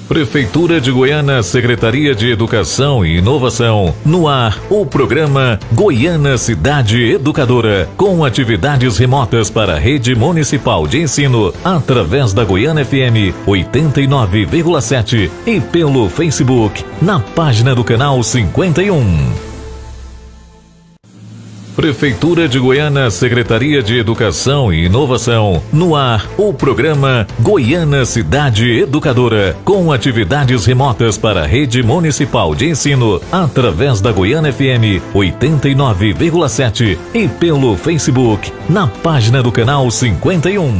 Prefeitura de Goiânia, Secretaria de Educação e Inovação. No ar, o programa Goiânia Cidade Educadora, com atividades remotas para a rede municipal de ensino, através da Goiânia FM 89,7 e pelo Facebook, na página do canal 51. Prefeitura de Goiânia, Secretaria de Educação e Inovação. No ar, o programa Goiânia Cidade Educadora, com atividades remotas para a rede municipal de ensino, através da Goiânia FM 89,7 e pelo Facebook, na página do canal 51.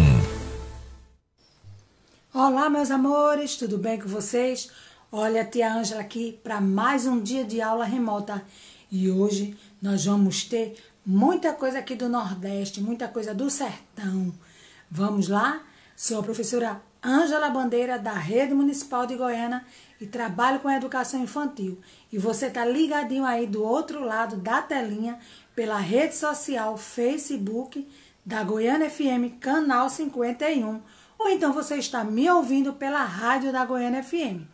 Olá, meus amores, tudo bem com vocês? Olha, a tia Ângela aqui para mais um dia de aula remota. E hoje nós vamos ter muita coisa aqui do Nordeste, muita coisa do Sertão. Vamos lá? Sou a professora Ângela Bandeira, da Rede Municipal de Goiânia, e trabalho com a educação infantil. E você tá ligadinho aí do outro lado da telinha, pela rede social Facebook da Goiânia FM, canal 51. Ou então você está me ouvindo pela rádio da Goiânia FM.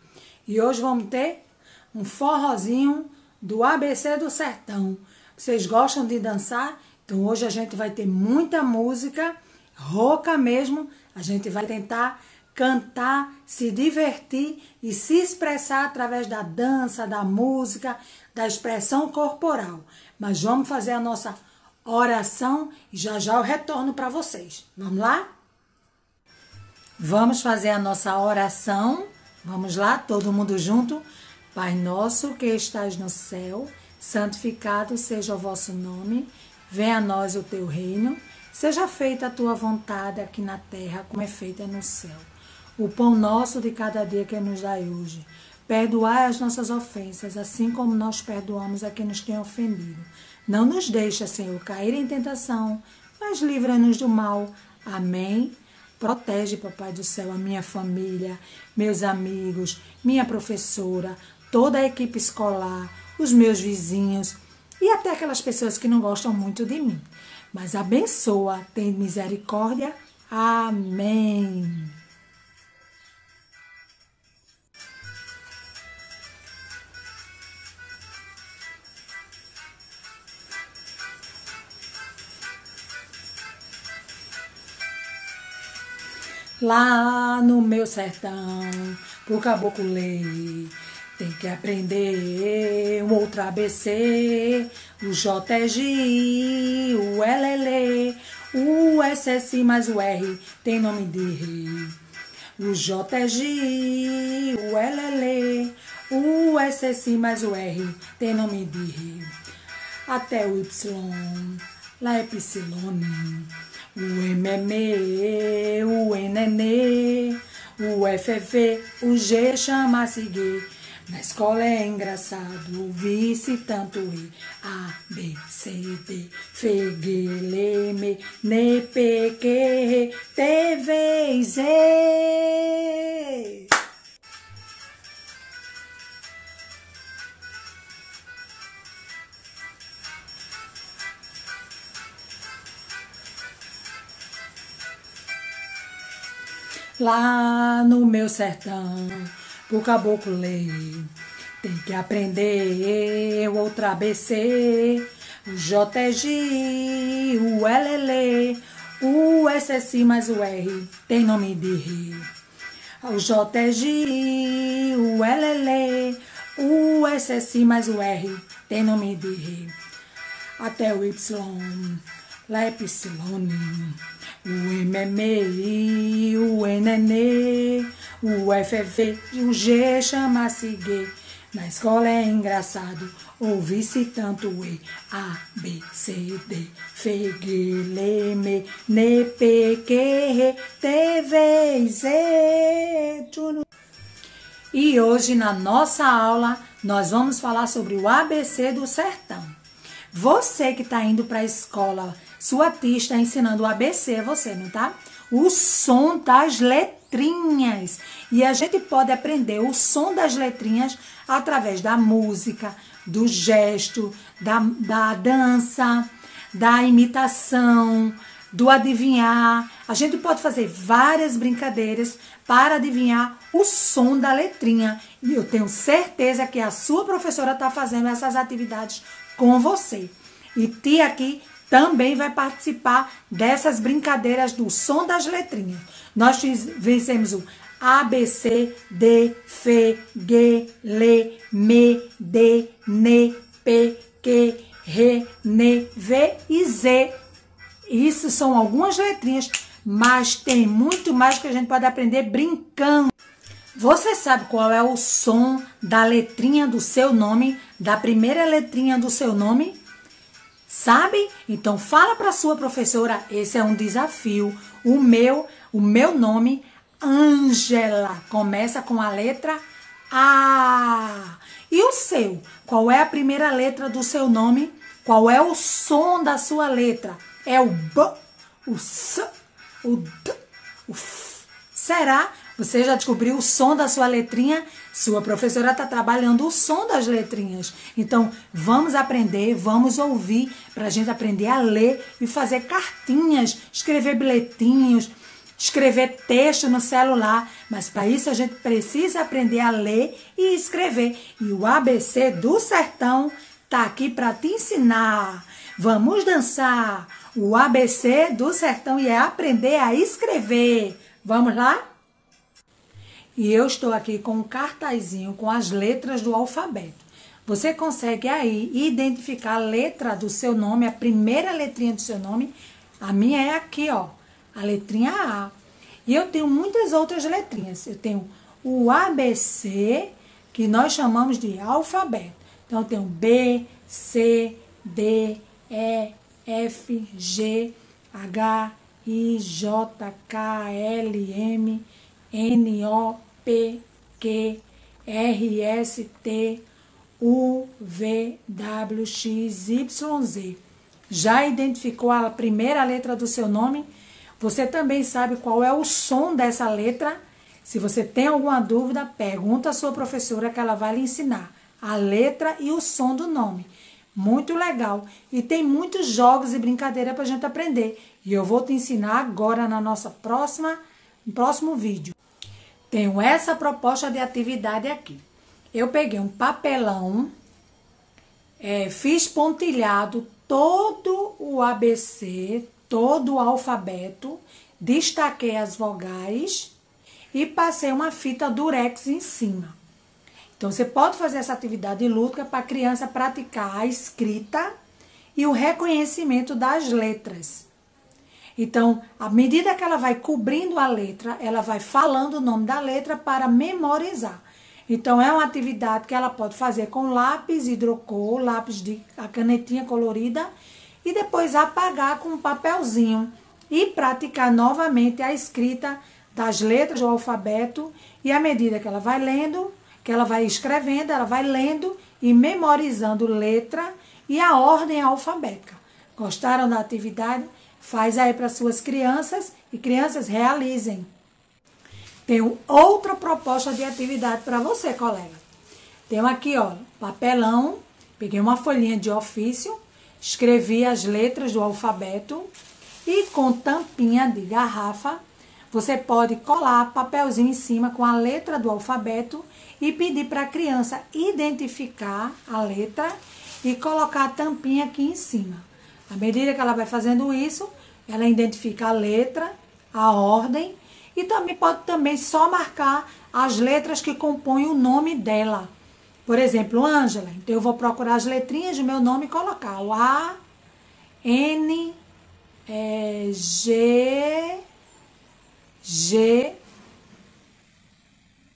E hoje vamos ter um forrozinho do ABC do Sertão. Vocês gostam de dançar? Então hoje a gente vai ter muita música, rouca mesmo. A gente vai tentar cantar, se divertir e se expressar através da dança, da música, da expressão corporal. Mas vamos fazer a nossa oração e já já eu retorno para vocês. Vamos lá? Vamos fazer a nossa oração. Vamos lá, todo mundo junto. Pai nosso que estás no céu, santificado seja o vosso nome, venha a nós o teu reino, seja feita a tua vontade aqui na terra como é feita no céu. O pão nosso de cada dia que nos dai hoje, perdoai as nossas ofensas, assim como nós perdoamos a quem nos tem ofendido. Não nos deixa, Senhor, cair em tentação, mas livra-nos do mal. Amém. Protege, Papai do céu, a minha família, meus amigos, minha professora, toda a equipe escolar, os meus vizinhos e até aquelas pessoas que não gostam muito de mim. Mas abençoa, tem misericórdia. Amém. Lá no meu sertão, pro caboclo ler, tem que aprender um outro ABC, o J é G, o L é Lê, o S é Si, mas o R tem nome de rei. O J é G, o L é Lê, o S é Si, mas o R tem nome de rei. Até o Y, lá é Psilone. O M é Me, o N é Ne, o F é V, o G chama-se G. Na escola é engraçado ouvir-se tanto E. A, B, C, D, F, G, L, M, N, P, Q, R, T, V, Z. Lá no meu sertão, pro caboclo ler, tem que aprender o outro ABC, o J é G, o L é Lê, o S é Si, mas o R tem nome de rei. O J é G, o L é Lê, o S é Si, mas o R tem nome de rei. Até o Y, lá é Psilone. O M é Me, o N é Ne, o F é V, o G chama-se G. Na escola é engraçado ouvir-se tanto E. A, B, C, D, F, G, L, M, N, P, Q, R, T, V, Z. E hoje na nossa aula nós vamos falar sobre o ABC do Sertão. Você que está indo para a escola, sua tia está ensinando o ABC, você, não tá? O som das letrinhas. E a gente pode aprender o som das letrinhas através da música, do gesto, da dança, da imitação, do adivinhar. A gente pode fazer várias brincadeiras para adivinhar o som da letrinha. E eu tenho certeza que a sua professora está fazendo essas atividades com você. E tia aqui também vai participar dessas brincadeiras do som das letrinhas. Nós vencemos o A, B, C, D, F, G, L, M, D, N, P, Q, R, N, V e Z. Isso são algumas letrinhas, mas tem muito mais que a gente pode aprender brincando. Você sabe qual é o som da letrinha do seu nome, da primeira letrinha do seu nome? Sabe? Então fala para sua professora, esse é um desafio. O meu nome, Ângela, começa com a letra A. E o seu? Qual é a primeira letra do seu nome? Qual é o som da sua letra? É o B, o S, o D, o F. Será? Você já descobriu o som da sua letrinha? Sua professora está trabalhando o som das letrinhas. Então, vamos aprender, vamos ouvir, para a gente aprender a ler e fazer cartinhas, escrever bilhetinhos, escrever texto no celular. Mas para isso a gente precisa aprender a ler e escrever. E o ABC do Sertão está aqui para te ensinar. Vamos dançar o ABC do Sertão e é aprender a escrever. Vamos lá? E eu estou aqui com um cartazinho com as letras do alfabeto. Você consegue aí identificar a letra do seu nome, a primeira letrinha do seu nome? A minha é aqui, ó, a letrinha A. E eu tenho muitas outras letrinhas. Eu tenho o ABC, que nós chamamos de alfabeto. Então, eu tenho B, C, D, E, F, G, H, I, J, K, L, M, N, O, P, Q, R, S, T, U, V, W, X, Y, Z. Já identificou a primeira letra do seu nome? Você também sabe qual é o som dessa letra? Se você tem alguma dúvida, pergunta à sua professora que ela vai lhe ensinar a letra e o som do nome. Muito legal. E tem muitos jogos e brincadeiras para a gente aprender. E eu vou te ensinar agora no próximo vídeo. Tenho essa proposta de atividade aqui. Eu peguei um papelão, fiz pontilhado todo o ABC, todo o alfabeto, destaquei as vogais e passei uma fita durex em cima. Então, você pode fazer essa atividade lúdica para a criança praticar a escrita e o reconhecimento das letras. Então, à medida que ela vai cobrindo a letra, ela vai falando o nome da letra para memorizar. Então, é uma atividade que ela pode fazer com lápis hidrocor, a canetinha colorida, e depois apagar com um papelzinho e praticar novamente a escrita das letras do alfabeto. E à medida que ela vai lendo, que ela vai escrevendo, ela vai lendo e memorizando letra e a ordem alfabética. Gostaram da atividade? Faz aí para suas crianças e crianças realizem. Tenho outra proposta de atividade para você, colega. Tenho aqui, ó, papelão, peguei uma folhinha de ofício, escrevi as letras do alfabeto e com tampinha de garrafa, você pode colar papelzinho em cima com a letra do alfabeto e pedir para a criança identificar a letra e colocar a tampinha aqui em cima. À medida que ela vai fazendo isso, ela identifica a letra, a ordem e também pode só marcar as letras que compõem o nome dela. Por exemplo, Ângela. Então, eu vou procurar as letrinhas do meu nome e colocar o A, N, G,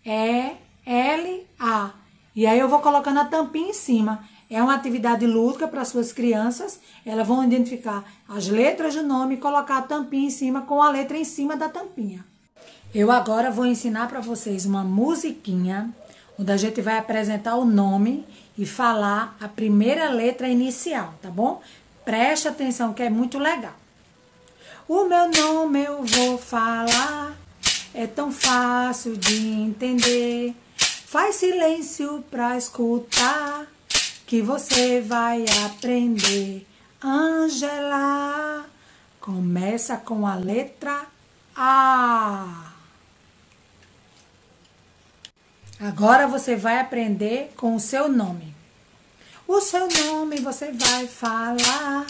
E, L, A. E aí eu vou colocando a tampinha em cima. É uma atividade lúdica para suas crianças. Elas vão identificar as letras do nome e colocar a tampinha em cima com a letra em cima da tampinha. Eu agora vou ensinar para vocês uma musiquinha onde a gente vai apresentar o nome e falar a primeira letra inicial, tá bom? Preste atenção que é muito legal. O meu nome eu vou falar, é tão fácil de entender. Faz silêncio para escutar, que você vai aprender. Ângela, Começa com a letra A. Agora você vai aprender com o seu nome. O seu nome você vai falar,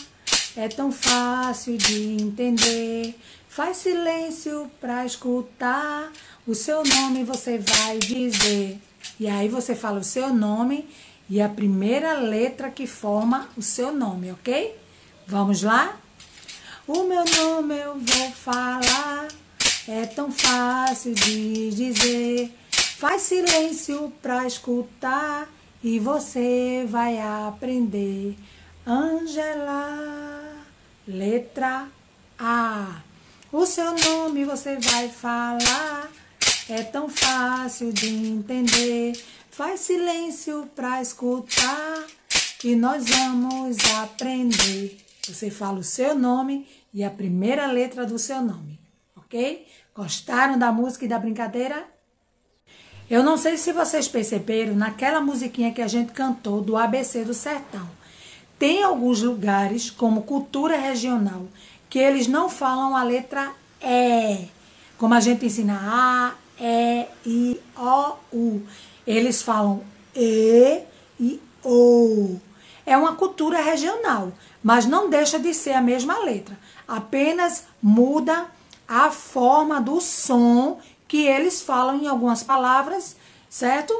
é tão fácil de entender. Faz silêncio para escutar, o seu nome você vai dizer. E aí você fala o seu nome e a primeira letra que forma o seu nome, ok? Vamos lá? O meu nome eu vou falar, é tão fácil de dizer. Faz silêncio para escutar e você vai aprender. Ângela, letra A. O seu nome você vai falar, é tão fácil de entender. Faz silêncio para escutar e nós vamos aprender. Você fala o seu nome e a primeira letra do seu nome, ok? Gostaram da música e da brincadeira? Eu não sei se vocês perceberam, naquela musiquinha que a gente cantou do ABC do Sertão. Tem alguns lugares, como cultura regional, que eles não falam a letra E. Como a gente ensina A, E, I, O, U. Eles falam E e O. É uma cultura regional, mas não deixa de ser a mesma letra. Apenas muda a forma do som que eles falam em algumas palavras, certo?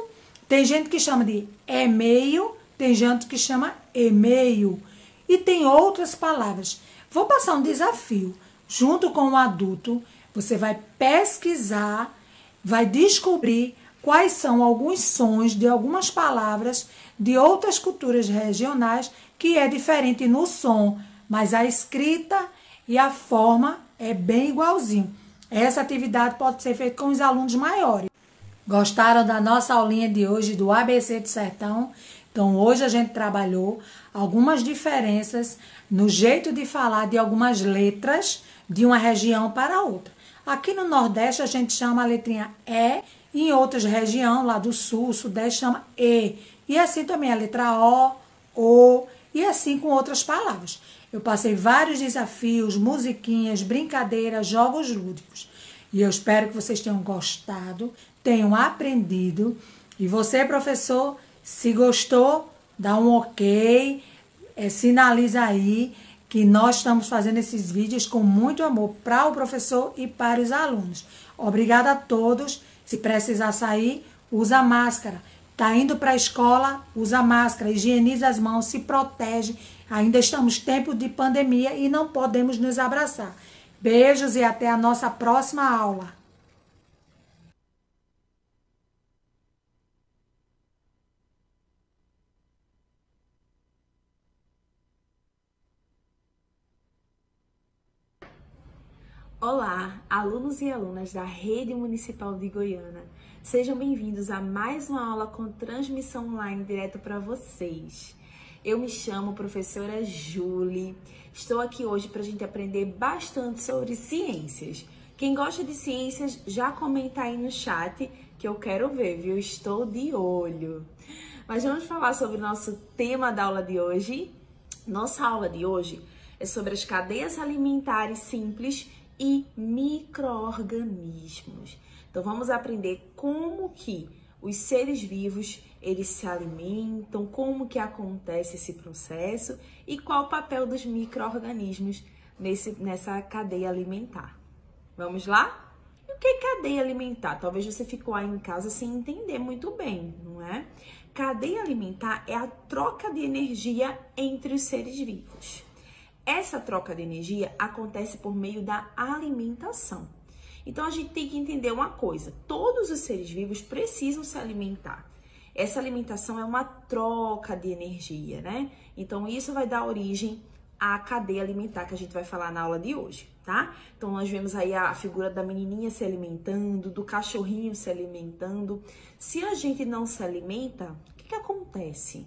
Tem gente que chama de e-mail, tem gente que chama e-mail e tem outras palavras. Vou passar um desafio. Junto com o adulto, você vai pesquisar, vai descobrir quais são alguns sons de algumas palavras de outras culturas regionais que é diferente no som, mas a escrita e a forma é bem igualzinho. Essa atividade pode ser feita com os alunos maiores. Gostaram da nossa aulinha de hoje do ABC do Sertão? Então, hoje a gente trabalhou algumas diferenças no jeito de falar de algumas letras de uma região para outra. Aqui no Nordeste a gente chama a letrinha E, e em outras regiões, lá do Sul, Sudeste, chama E. E assim também a letra O, e assim com outras palavras. Eu passei vários desafios, musiquinhas, brincadeiras, jogos lúdicos. E eu espero que vocês tenham gostado, tenham aprendido. E você, professor, se gostou, dá um ok, sinaliza aí que nós estamos fazendo esses vídeos com muito amor para o professor e para os alunos. Obrigada a todos. Se precisar sair, usa máscara. Está indo para a escola, usa máscara, higieniza as mãos, se protege. Ainda estamos em tempo de pandemia e não podemos nos abraçar. Beijos e até a nossa próxima aula. Olá, alunos e alunas da Rede Municipal de Goiânia. Sejam bem-vindos a mais uma aula com transmissão online direto para vocês. Eu me chamo professora Julie. Estou aqui hoje para a gente aprender bastante sobre ciências. Quem gosta de ciências, já comenta aí no chat que eu quero ver, viu? Estou de olho. Mas vamos falar sobre o nosso tema da aula de hoje. Nossa aula de hoje é sobre as cadeias alimentares simples e micro-organismos. Então vamos aprender como que os seres vivos eles se alimentam, como que acontece esse processo e qual o papel dos micro-organismos nessa cadeia alimentar. Vamos lá? E o que é cadeia alimentar? Talvez você ficou aí em casa sem entender muito bem, não é? Cadeia alimentar é a troca de energia entre os seres vivos. Essa troca de energia acontece por meio da alimentação. Então, a gente tem que entender uma coisa. Todos os seres vivos precisam se alimentar. Essa alimentação é uma troca de energia, né? Então, isso vai dar origem à cadeia alimentar que a gente vai falar na aula de hoje, tá? Então, nós vemos aí a figura da menininha se alimentando, do cachorrinho se alimentando. Se a gente não se alimenta, o que acontece?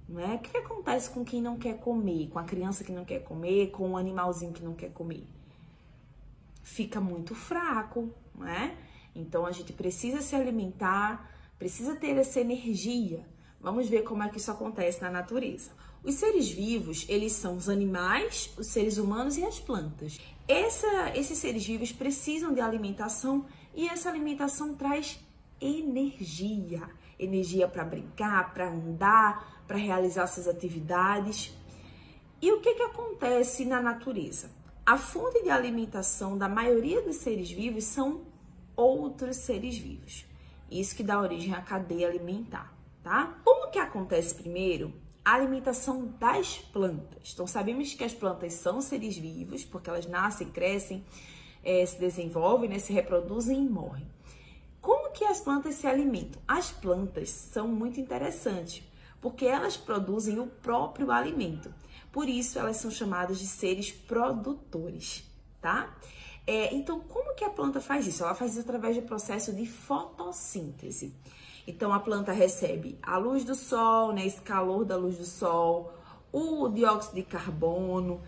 Não é? O que acontece com quem não quer comer, com a criança que não quer comer, com o animalzinho que não quer comer? Fica muito fraco, não é? Então a gente precisa se alimentar, precisa ter essa energia. Vamos ver como é que isso acontece na natureza. Os seres vivos, eles são os animais, os seres humanos e as plantas. Esses seres vivos precisam de alimentação e essa alimentação traz energia. Energia para brincar, para andar, para realizar suas atividades. E o que acontece na natureza? A fonte de alimentação da maioria dos seres vivos são outros seres vivos. Isso que dá origem à cadeia alimentar, tá? Como que acontece primeiro? A alimentação das plantas. Então, sabemos que as plantas são seres vivos, porque elas nascem, crescem, se desenvolvem, né, se reproduzem e morrem. Como que as plantas se alimentam? As plantas são muito interessantes, porque elas produzem o próprio alimento. Por isso, elas são chamadas de seres produtores, tá? Então, como que a planta faz isso? Ela faz isso através do processo de fotossíntese. Então, a planta recebe a luz do sol, né, esse calor da luz do sol, o dióxido de carbono,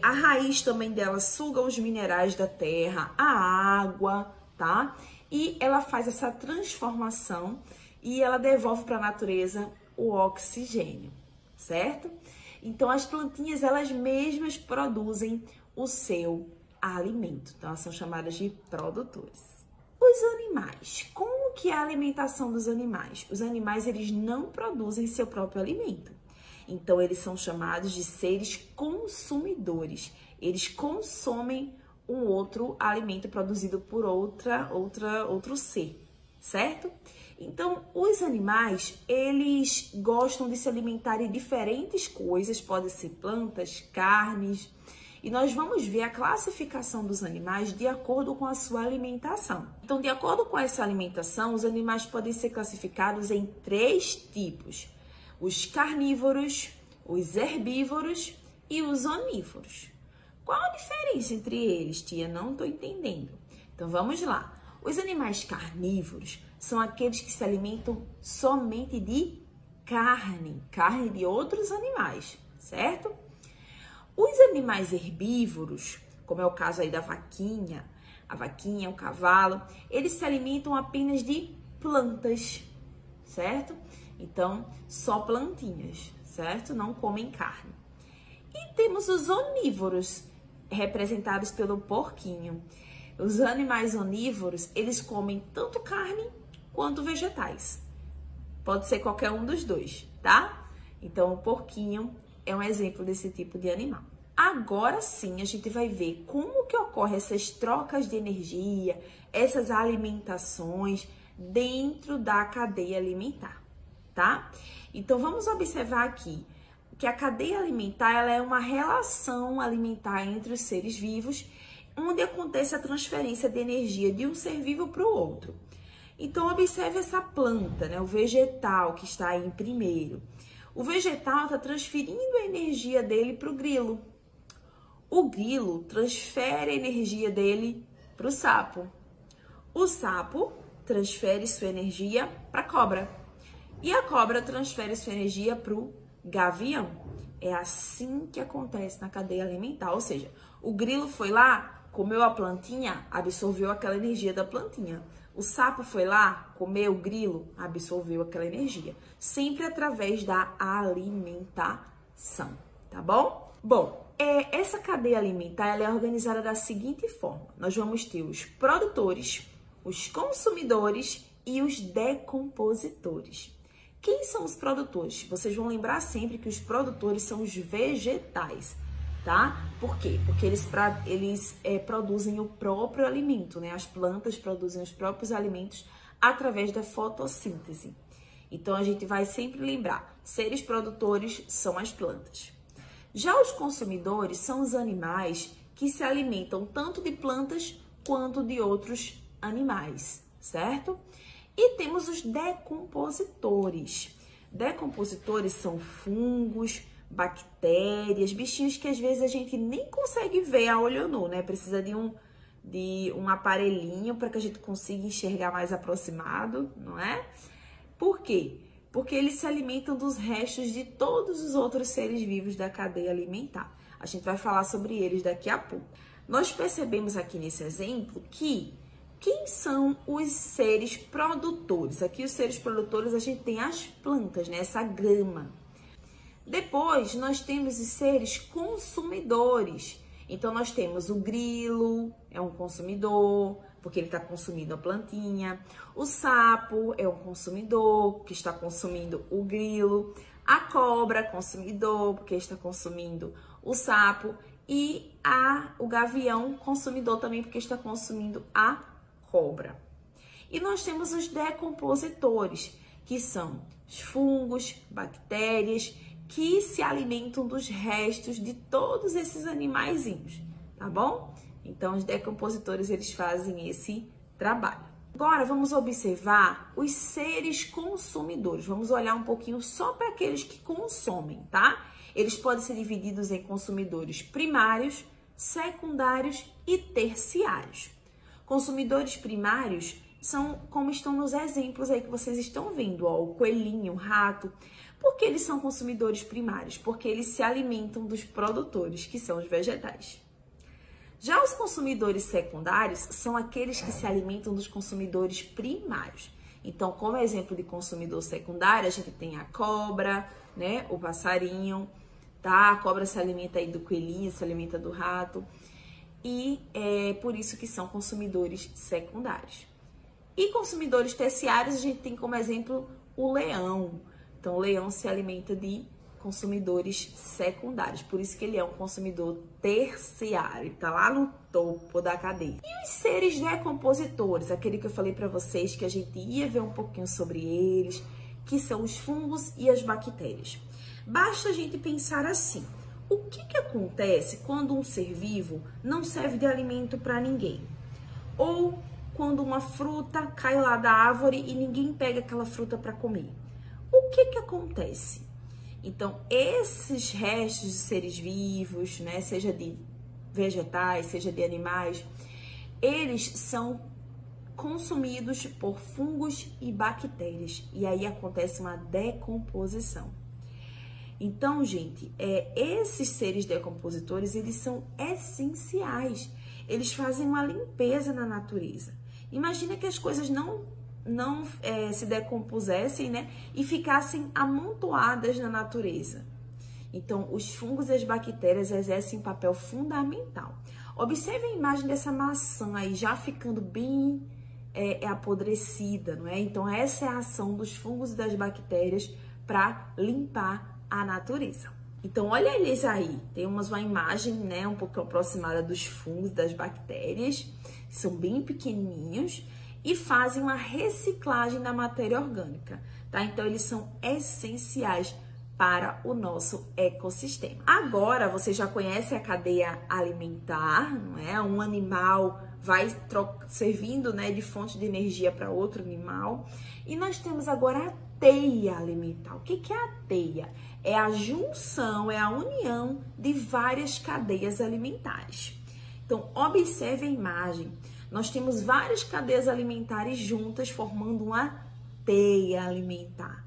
a raiz também dela suga os minerais da terra, a água, tá? E ela faz essa transformação e ela devolve para a natureza o oxigênio, certo? Então, as plantinhas, elas mesmas produzem o seu alimento. Então, elas são chamadas de produtores. Os animais. Como que é a alimentação dos animais? Os animais, eles não produzem seu próprio alimento. Então, eles são chamados de seres consumidores. Eles consomem um outro alimento produzido por outro ser, certo? Então, os animais, eles gostam de se alimentar de diferentes coisas, podem ser plantas, carnes, e nós vamos ver a classificação dos animais de acordo com a sua alimentação. Então, de acordo com essa alimentação, os animais podem ser classificados em 3 tipos: os carnívoros, os herbívoros e os onívoros. Qual a diferença entre eles, tia? Não estou entendendo. Então, vamos lá. Os animais carnívoros são aqueles que se alimentam somente de carne de outros animais, certo? Os animais herbívoros, como é o caso aí da vaquinha, o cavalo, eles se alimentam apenas de plantas, certo? Então, só plantinhas, certo? Não comem carne. E temos os onívoros, representados pelo porquinho. Os animais onívoros, eles comem tanto carne quanto vegetais. Pode ser qualquer um dos dois, tá? Então, o porquinho é um exemplo desse tipo de animal. Agora sim, a gente vai ver como que ocorrem essas trocas de energia, essas alimentações dentro da cadeia alimentar, tá? Então, vamos observar aqui que a cadeia alimentar, ela é uma relação alimentar entre os seres vivos, onde acontece a transferência de energia de um ser vivo para o outro. Então, observe essa planta, né? O vegetal que está aí em primeiro. O vegetal está transferindo a energia dele para o grilo. O grilo transfere a energia dele para o sapo. O sapo transfere sua energia para a cobra. E a cobra transfere sua energia para o gavião. É assim que acontece na cadeia alimentar. Ou seja, o grilo foi lá, comeu a plantinha, absorveu aquela energia da plantinha. O sapo foi lá, comeu o grilo, absorveu aquela energia. Sempre através da alimentação, tá bom? Bom, essa cadeia alimentar, ela é organizada da seguinte forma. Nós vamos ter os produtores, os consumidores e os decompositores. Quem são os produtores? Vocês vão lembrar sempre que os produtores são os vegetais, tá? Por quê? Porque eles produzem o próprio alimento, né? As plantas produzem os próprios alimentos através da fotossíntese. Então, a gente vai sempre lembrar, seres produtores são as plantas. Já os consumidores são os animais que se alimentam tanto de plantas quanto de outros animais, certo? E temos os decompositores. Decompositores são fungos, bactérias, bichinhos que às vezes a gente nem consegue ver a olho nu, né? Precisa de um aparelhinho para que a gente consiga enxergar mais aproximado, não é? Por quê? Porque eles se alimentam dos restos de todos os outros seres vivos da cadeia alimentar. A gente vai falar sobre eles daqui a pouco. Nós percebemos aqui nesse exemplo que quem são os seres produtores? Aqui os seres produtores a gente tem as plantas, né? Essa grama. Depois, nós temos os seres consumidores. Então, nós temos o grilo, é um consumidor, porque ele está consumindo a plantinha. O sapo é um consumidor, que está consumindo o grilo. A cobra, consumidor, porque está consumindo o sapo. E o gavião, consumidor também, porque está consumindo a cobra. E nós temos os decompositores, que são os fungos, bactérias, que se alimentam dos restos de todos esses animaizinhos, tá bom? Então, os decompositores, eles fazem esse trabalho. Agora, vamos observar os seres consumidores. Vamos olhar um pouquinho só para aqueles que consomem, tá? Eles podem ser divididos em consumidores primários, secundários e terciários. Consumidores primários são como estão nos exemplos aí que vocês estão vendo, ó, o coelhinho, o rato. Por que eles são consumidores primários? Porque eles se alimentam dos produtores, que são os vegetais. Já os consumidores secundários são aqueles que se alimentam dos consumidores primários. Então, como exemplo de consumidor secundário, a gente tem a cobra, né, o passarinho, tá? A cobra se alimenta aí do coelhinho, se alimenta do rato. E é por isso que são consumidores secundários. E consumidores terciários, a gente tem como exemplo o leão. Então, o leão se alimenta de consumidores secundários, por isso que ele é um consumidor terciário, tá lá no topo da cadeia. E os seres decompositores, aquele que eu falei para vocês que a gente ia ver um pouquinho sobre eles, que são os fungos e as bactérias. Basta a gente pensar assim, o que acontece quando um ser vivo não serve de alimento para ninguém? Ou quando uma fruta cai lá da árvore e ninguém pega aquela fruta para comer? O que acontece? Então, esses restos de seres vivos, né, seja de vegetais, seja de animais, eles são consumidos por fungos e bactérias. E aí acontece uma decomposição. Então, gente, esses seres decompositores, eles são essenciais. Eles fazem uma limpeza na natureza. Imagina que as coisas não se decompusessem, né, e ficassem amontoadas na natureza. Então, os fungos e as bactérias exercem um papel fundamental. Observe a imagem dessa maçã aí, já ficando bem apodrecida, não é? Então, essa é a ação dos fungos e das bactérias para limpar a natureza. Então, olha eles aí. Temos uma imagem, né, um pouco aproximada dos fungos e das bactérias. São bem pequenininhos e fazem uma reciclagem da matéria orgânica, tá? Então, eles são essenciais para o nosso ecossistema. Agora, você já conhece a cadeia alimentar, não é? Um animal vai servindo, né, de fonte de energia para outro animal. E nós temos agora a teia alimentar. O que é a teia? É a junção, é a união de várias cadeias alimentares. Então, observe a imagem. Nós temos várias cadeias alimentares juntas formando uma teia alimentar.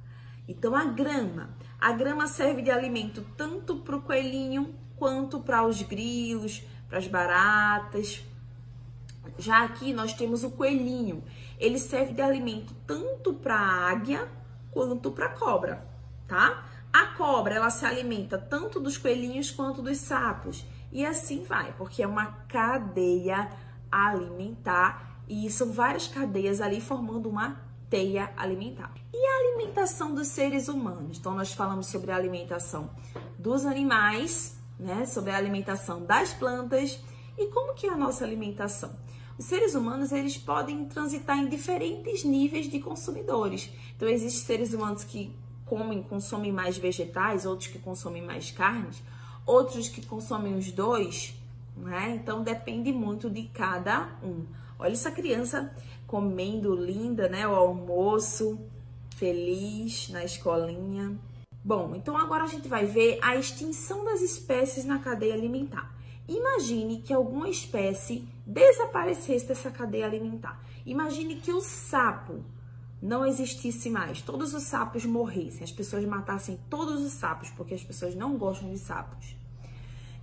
Então, a grama serve de alimento tanto para o coelhinho quanto para os grilos, para as baratas. Já aqui nós temos o coelhinho. Ele serve de alimento tanto para a águia quanto para a cobra, tá? A cobra, ela se alimenta tanto dos coelhinhos quanto dos sapos. E assim vai, porque é uma cadeia alimentar e são várias cadeias ali formando uma teia alimentar. E a alimentação dos seres humanos? Então, nós falamos sobre a alimentação dos animais, né? Sobre a alimentação das plantas. E como que é a nossa alimentação? Os seres humanos, eles podem transitar em diferentes níveis de consumidores. Então, existem seres humanos que consomem mais vegetais, outros que consomem mais carnes, outros que consomem os dois, né? Então, depende muito de cada um. Olha essa criança comendo linda, né? O almoço, feliz na escolinha. Bom, então agora a gente vai ver a extinção das espécies na cadeia alimentar. Imagine que alguma espécie desaparecesse dessa cadeia alimentar. Imagine que o sapo não existisse mais, todos os sapos morressem, as pessoas matassem todos os sapos, porque as pessoas não gostam de sapos.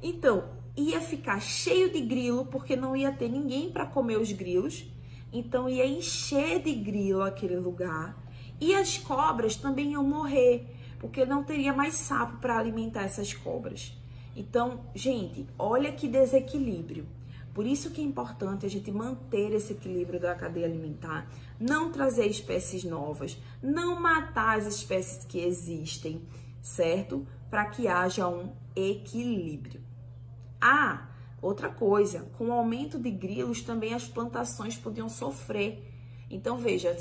Então, ia ficar cheio de grilo, porque não ia ter ninguém para comer os grilos, então ia encher de grilo aquele lugar. E as cobras também iam morrer, porque não teria mais sapo para alimentar essas cobras. Então, gente, olha que desequilíbrio. Por isso que é importante a gente manter esse equilíbrio da cadeia alimentar, não trazer espécies novas, não matar as espécies que existem, certo? Para que haja um equilíbrio. Ah, outra coisa, com o aumento de grilos também as plantações podiam sofrer. Então, veja,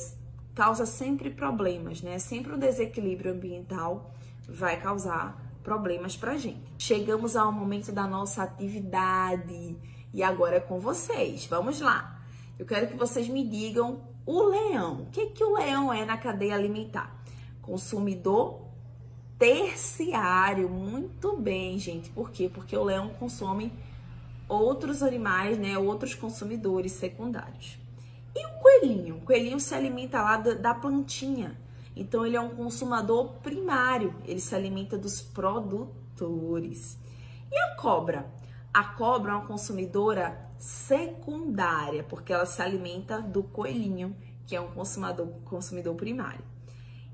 causa sempre problemas, né? Sempre o desequilíbrio ambiental vai causar problemas pra gente. Chegamos ao momento da nossa atividade e agora é com vocês. Vamos lá. Eu quero que vocês me digam o leão. O que o leão é na cadeia alimentar? Consumidor terciário. Muito bem, gente. Por quê? Porque o leão consome outros animais, né? Outros consumidores secundários. E o coelhinho? O coelhinho se alimenta lá da plantinha. Então, ele é um consumador primário. Ele se alimenta dos produtores. E a cobra? A cobra é uma consumidora secundária, porque ela se alimenta do coelhinho, que é um consumidor primário.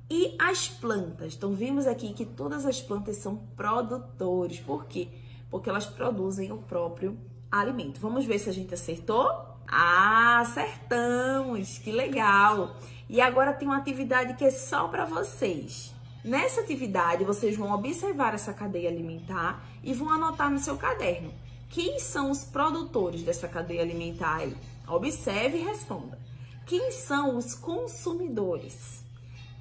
E as plantas? Então, vimos aqui que todas as plantas são produtores. Por quê? Porque elas produzem o próprio alimento. Vamos ver se a gente acertou? Ah, acertamos! Que legal! E agora tem uma atividade que é só para vocês. Nessa atividade, vocês vão observar essa cadeia alimentar e vão anotar no seu caderno. Quem são os produtores dessa cadeia alimentar aí? Observe e responda. Quem são os consumidores?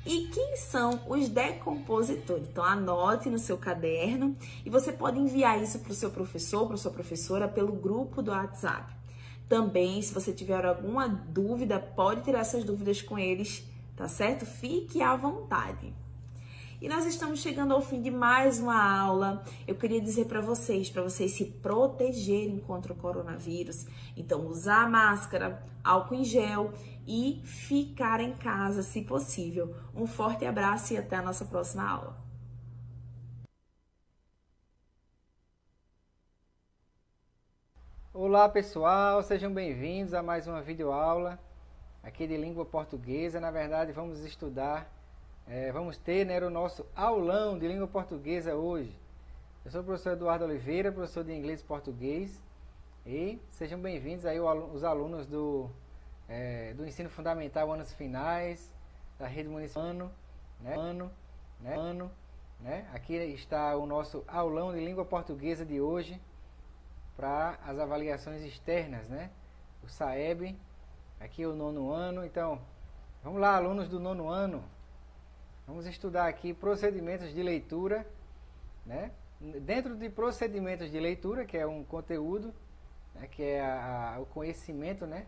E quem são os decompositores? Então, anote no seu caderno e você pode enviar isso para o seu professor, para a sua professora, pelo grupo do WhatsApp. Também, se você tiver alguma dúvida, pode tirar essas dúvidas com eles, tá certo? Fique à vontade. E nós estamos chegando ao fim de mais uma aula. Eu queria dizer para vocês se protegerem contra o coronavírus. Então, usar máscara, álcool em gel e ficar em casa, se possível. Um forte abraço e até a nossa próxima aula. Olá pessoal, sejam bem-vindos a mais uma videoaula aqui de língua portuguesa. Na verdade, vamos estudar, vamos ter, né, o nosso aulão de língua portuguesa hoje. Eu sou o professor Eduardo Oliveira, professor de inglês e português, e sejam bem-vindos aí os alunos do ensino fundamental, anos finais, da rede municipal, né? Aqui está o nosso aulão de língua portuguesa de hoje, para as avaliações externas, né? O SAEB, aqui o 9º ano. Então, vamos lá, alunos do 9º ano. Vamos estudar aqui procedimentos de leitura, né? Dentro de procedimentos de leitura, que é um conteúdo, né? Que é o conhecimento, né?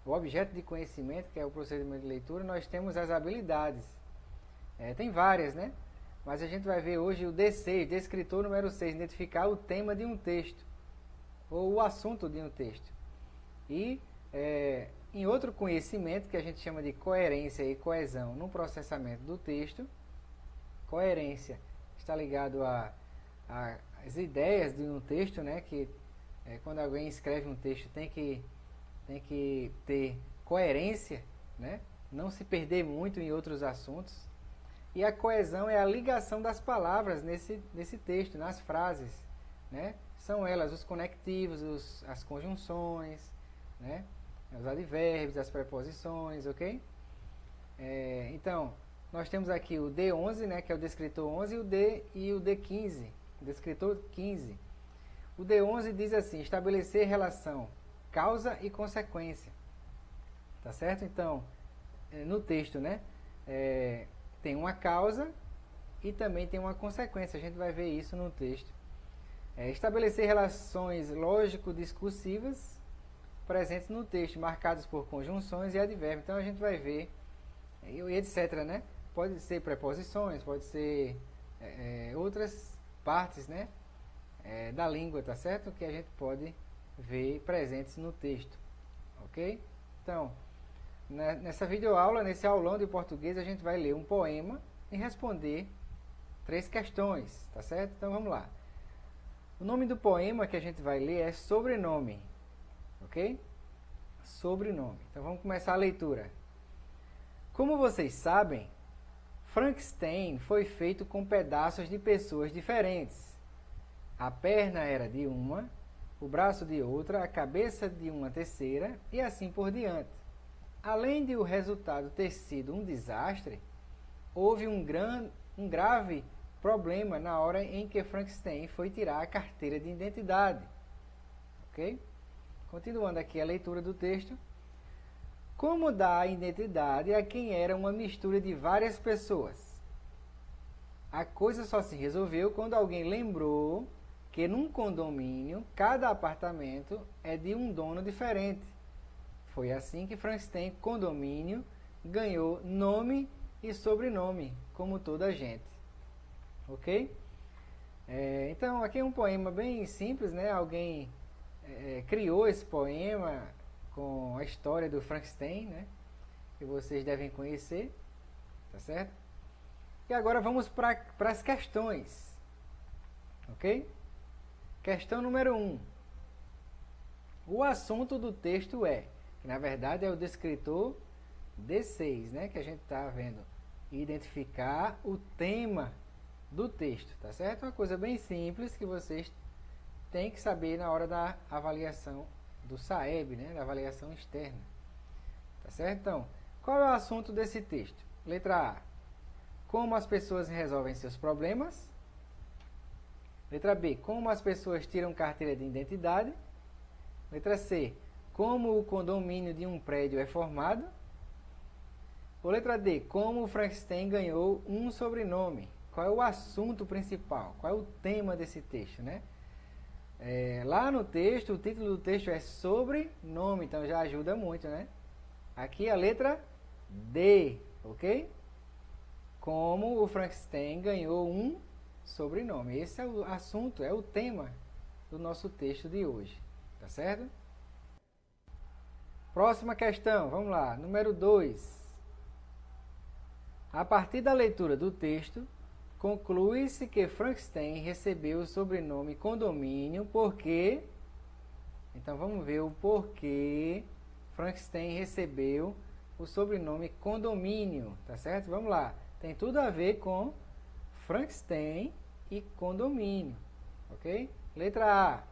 O objeto de conhecimento, que é o procedimento de leitura, nós temos as habilidades. Tem várias, né? Mas a gente vai ver hoje o D6, descritor número 6, identificar o tema de um texto, ou o assunto de um texto. E em outro conhecimento que a gente chama de coerência e coesão no processamento do texto, coerência está ligado às ideias de um texto, né? Que quando alguém escreve um texto tem que ter coerência, né? Não se perder muito em outros assuntos. E a coesão é a ligação das palavras nesse texto, nas frases, né? São elas os conectivos, as conjunções, né? Os advérbios, as preposições, ok? Então, nós temos aqui o D11, né, que é o descritor 11, e o D15, o descritor 15. O D11 diz assim: estabelecer relação causa e consequência. Tá certo? Então, no texto, né, tem uma causa e também tem uma consequência. A gente vai ver isso no texto. Estabelecer relações lógico-discursivas presentes no texto, marcadas por conjunções e advérbios. Então a gente vai ver, e etc, né? Pode ser preposições, pode ser outras partes, né, da língua, tá certo? Que a gente pode ver presentes no texto, ok? Então, nessa videoaula, nesse aulão de português, a gente vai ler um poema e responder 3 questões, tá certo? Então vamos lá. O nome do poema que a gente vai ler é Sobrenome, ok? Sobrenome. Então vamos começar a leitura. Como vocês sabem, Frankenstein foi feito com pedaços de pessoas diferentes. A perna era de uma, o braço de outra, a cabeça de uma terceira e assim por diante. Além de o resultado ter sido um desastre, houve um grave problema na hora em que Frankenstein foi tirar a carteira de identidade. Ok? Continuando aqui a leitura do texto. Como dar a identidade a quem era uma mistura de várias pessoas? A coisa só se resolveu quando alguém lembrou que num condomínio, cada apartamento é de um dono diferente. Foi assim que Frankenstein Condomínio ganhou nome e sobrenome, como toda a gente. Ok? Então, aqui é um poema bem simples, né? Alguém criou esse poema com a história do Frankenstein, né? Que vocês devem conhecer, tá certo? E agora vamos para as questões, ok? Questão número 1. O assunto do texto que na verdade é o descritor D6, né? Que a gente está vendo. Identificar o tema do texto, tá certo? Uma coisa bem simples que vocês têm que saber na hora da avaliação do SAEB, né? Da avaliação externa, tá certo? Então, qual é o assunto desse texto? Letra A. Como as pessoas resolvem seus problemas. Letra B. Como as pessoas tiram carteira de identidade. Letra C. Como o condomínio de um prédio é formado. Ou letra D. Como o Frankenstein ganhou um sobrenome. Qual é o assunto principal? Qual é o tema desse texto, né? Lá no texto, o título do texto é sobrenome, então já ajuda muito, né? Aqui a letra D, ok? Como o Frankenstein ganhou um sobrenome. Esse é o assunto, é o tema do nosso texto de hoje, tá certo? Próxima questão, vamos lá, número 2. A partir da leitura do texto, conclui-se que Frankenstein recebeu o sobrenome Condomínio porque... Então vamos ver o porquê Frankenstein recebeu o sobrenome Condomínio, tá certo? Vamos lá, tem tudo a ver com Frankenstein e condomínio, ok? Letra A.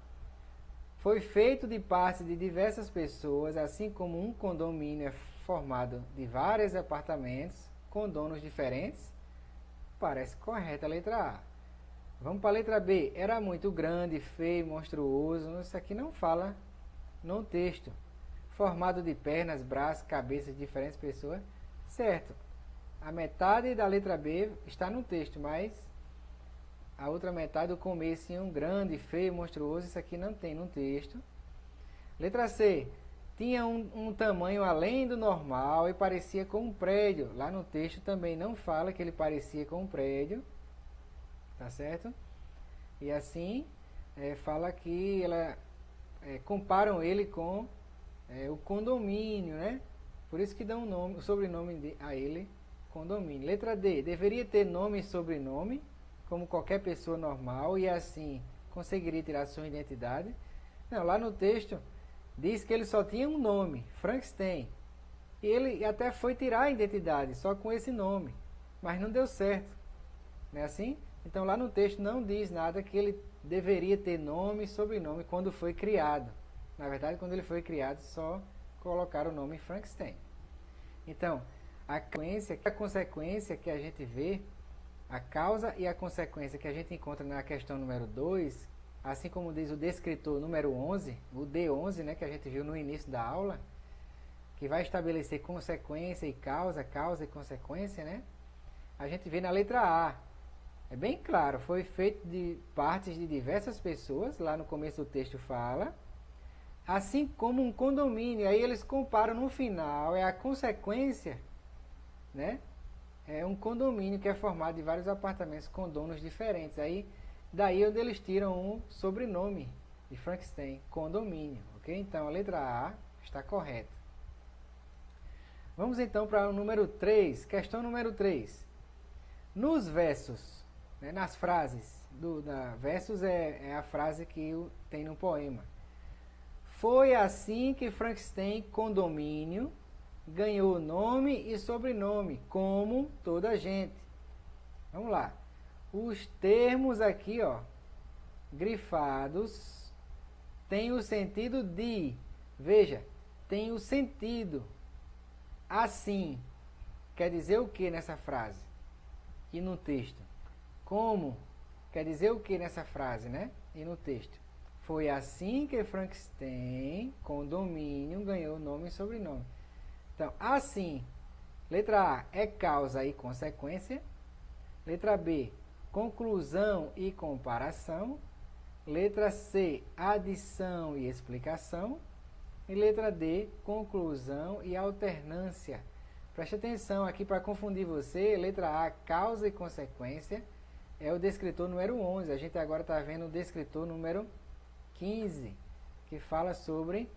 Foi feito de parte de diversas pessoas, assim como um condomínio é formado de vários apartamentos com donos diferentes. Parece correta a letra A. Vamos para a letra B. Era muito grande, feio, monstruoso. Isso aqui não fala no texto. Formado de pernas, braços, cabeças de diferentes pessoas. Certo. A metade da letra B está no texto, mas a outra metade, o começo, em um grande, feio, monstruoso, isso aqui não tem no texto. Letra C. Tinha um tamanho além do normal e parecia com um prédio. Lá no texto também não fala que ele parecia com um prédio. Tá certo? E assim, fala que comparam ele com o condomínio, né? Por isso que dão o sobrenome a ele, condomínio. Letra D. Deveria ter nome e sobrenome, como qualquer pessoa normal, e assim conseguiria tirar sua identidade. Não, lá no texto diz que ele só tinha um nome, Frankenstein. E ele até foi tirar a identidade, só com esse nome. Mas não deu certo. Não é assim? Então lá no texto não diz nada que ele deveria ter nome e sobrenome quando foi criado. Na verdade, quando ele foi criado, só colocaram o nome Frankenstein. Então, a consequência que a gente vê, a causa e a consequência que a gente encontra na questão número 2, assim como diz o descritor número 11, o D11, né, que a gente viu no início da aula, que vai estabelecer consequência e causa e consequência, né? A gente vê na letra A. É bem claro, foi feito de partes de diversas pessoas, lá no começo do texto fala, assim como um condomínio. Aí eles comparam no final, é a consequência, né? É um condomínio que é formado de vários apartamentos com donos diferentes. Aí, daí onde eles tiram um sobrenome de Frankenstein, condomínio, ok? Então a letra A está correta. Vamos então para o número 3, questão número 3. Nos versos, né, nas frases, versos é a frase que tem no poema. Foi assim que Frankenstein Condomínio ganhou nome e sobrenome, como toda a gente. Vamos lá. Os termos aqui, ó, grifados, têm o sentido de. Veja, tem o sentido. Assim. Quer dizer o que nessa frase? E no texto? Como? Quer dizer o que nessa frase, né? E no texto? Foi assim que Frankenstein, com domínio, ganhou nome e sobrenome. Então, assim, letra A é causa e consequência. Letra B, conclusão e comparação. Letra C, adição e explicação. E letra D, conclusão e alternância. Preste atenção aqui para confundir você. Letra A, causa e consequência, é o descritor número 11. A gente agora está vendo o descritor número 15, que fala sobre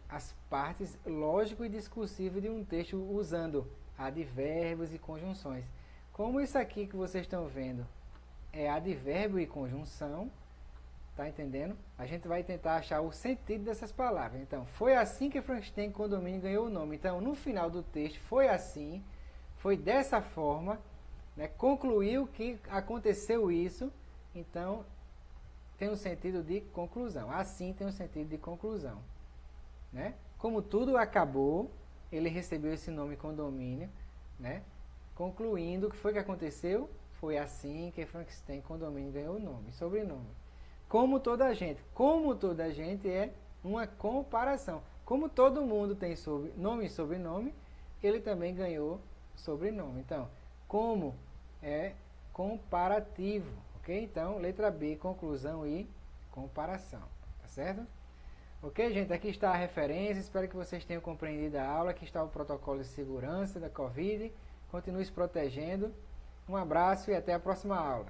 as partes lógico e discursivo de um texto usando advérbios e conjunções. Como isso aqui que vocês estão vendo é advérbio e conjunção, tá entendendo? A gente vai tentar achar o sentido dessas palavras. Então, foi assim que Frankenstein com domínio ganhou o nome. Então, no final do texto, foi assim, foi dessa forma, né? Concluiu que aconteceu isso, então tem um sentido de conclusão. Assim tem um sentido de conclusão, né? Como tudo acabou, ele recebeu esse nome com domínio, né? Concluindo o que foi que aconteceu, foi assim que Frankenstein com domínio ganhou o nome, sobrenome. Como toda gente é uma comparação. Como todo mundo tem nome e sobrenome, ele também ganhou sobrenome. Então, como é comparativo, ok? Então, letra B, conclusão e comparação, tá certo? Ok, gente? Aqui está a referência, espero que vocês tenham compreendido a aula. Aqui está o protocolo de segurança da Covid. Continue se protegendo. Um abraço e até a próxima aula.